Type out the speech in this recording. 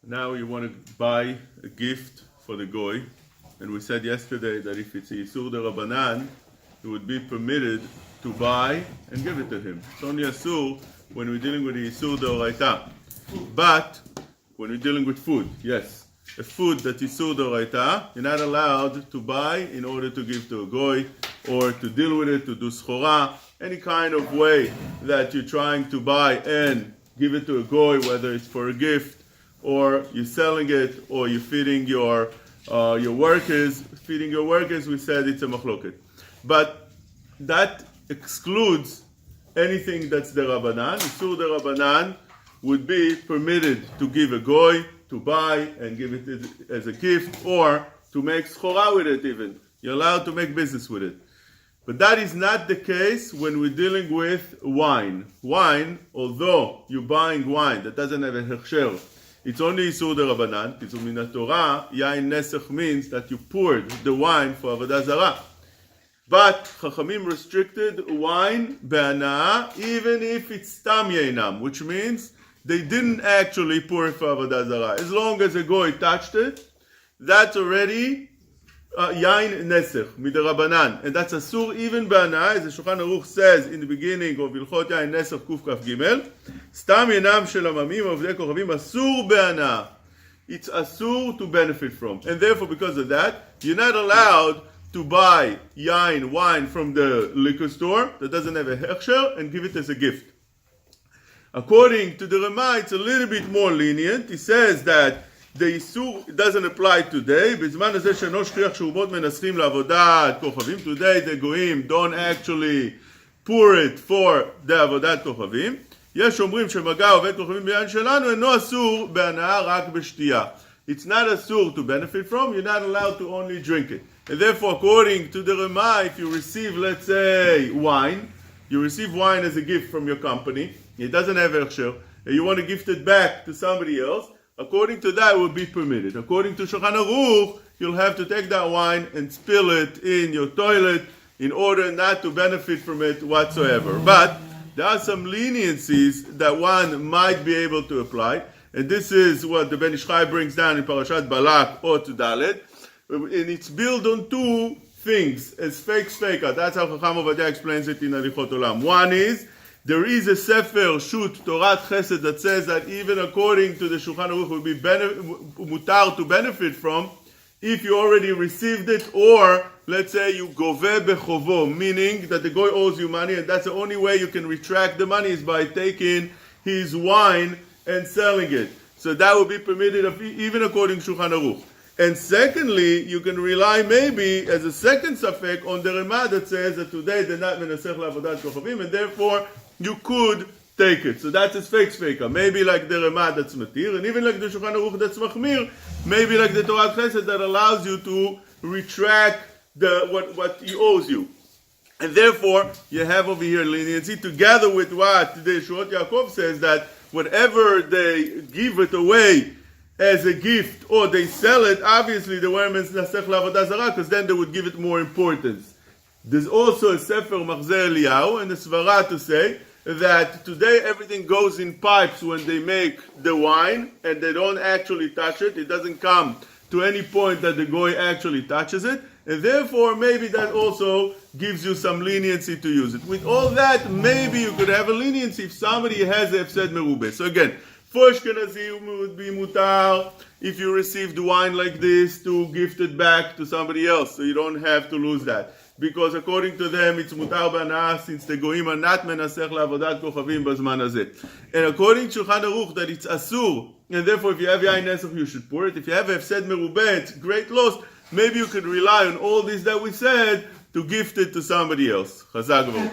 Now you want to buy a gift for the goy, and we said yesterday that if it's a Yisur de Rabbanan, it would be permitted to buy and give it to him. It's only Yisur when we're dealing with the Yisur de Oraita. But when we're dealing with food, yes, a food that is Yisur de Oraita, you're not allowed to buy in order to give to a goy or to deal with it, to do schora, any kind of way that you're trying to buy and give it to a goy, whether it's for a gift or you're selling it, or you're feeding your workers. Feeding your workers, we said it's a machloket. But that excludes anything that's the Rabbanan. Isur the Rabbanan would be permitted to give a goy, to buy and give it as a gift, or to make schora with it even. You're allowed to make business with it. But that is not the case when we're dealing with wine. Wine, although you're buying wine that doesn't have a hechsher, it's only Yisur de Rabbanan, because in the Torah, Yain Nesach means that you poured the wine for Avodah Zarah. But Chachamim restricted wine be'anah, even if it's Stam Yainam, which means they didn't actually pour it for Avodah Zarah. As long as a goy touched it, that's already Yain Nesach, Midarabanan. And that's Asur even be'anah, as the Shulchan Aruch says in the beginning of Ilchot Yain Nesach Kuf Kaf Gimel, Stam Yanam Shel Amamim Avdei Kochavim Asur be'anah. It's Asur to benefit from. And therefore, because of that, you're not allowed to buy Yain, wine from the liquor store that doesn't have a hechsher and give it as a gift. According to the Rama, it's a little bit more lenient. He says that the Yisur doesn't apply today. בזמן הזה שאינו שכיח שאומות מנסחים לעבודת כוכבים. Today the goyim don't actually pour it for the עבודת כוכבים. יש אומרים שמגע עובד כוכבים ביין שלנו אינו אסור בהנאה רק בשתייה. It's not asur to benefit from. You're not allowed to only drink it. And therefore, according to the Rama, if you receive, let's say, wine, you receive wine as a gift from your company, it doesn't have hechsher, and you want to gift it back to somebody else, according to that, it would be permitted. According to Shulchan Aruch, you'll have to take that wine and spill it in your toilet in order not to benefit from it whatsoever. But there are some leniencies that one might be able to apply, and this is what the Ben Ish Chai brings down in Parashat Balak or to Dalet, and it's built on two things, as fake. That's how Chacham Ovadia explains it in Alichot Olam. One is, there is a Sefer Shut Torat Chesed that says that even according to the Shulchan Aruch will be mutar to benefit from if you already received it, or let's say you gove bechovo, meaning that the goy owes you money, and that's the only way you can retract the money is by taking his wine and selling it. So that would be permitted even according to Shulchan Aruch. And secondly, you can rely maybe as a second safek on the Rema that says that today they're not menasech la'avodat kochavim, and therefore you could take it. So that's a fake. Maybe like the Rema that's matir, and even like the Shulchan Aruch that's machmir, maybe like the Torah Chesed that allows you to retract what he owes you. And therefore, you have over here leniency together with what the Yeshuot Yaakov says, that whatever they give it away as a gift or they sell it, obviously the word means nasech la'avodah zarah, because then they would give it more importance. There's also a Sefer Machzeh Eliyahu and a Svara to say that today everything goes in pipes when they make the wine and they don't actually touch it. It doesn't come to any point that the goy actually touches it, and therefore maybe that also gives you some leniency to use it. With all that, maybe you could have a leniency if somebody has a Hefsed Merubeh. So again, for Ashkenazim would be mutar if you received wine like this to gift it back to somebody else, so you don't have to lose that. Because according to them, it's mutar b'anah, since the goyim are not menasech la'avodat kochavim b'zman hazeh. And according to Shulchan Aruch, that it's asur, and therefore if you have yain nesach, you should pour it. If you have hefsed merubeh, it's great loss. Maybe you could rely on all this that we said to gift it to somebody else. Chazak v'ru.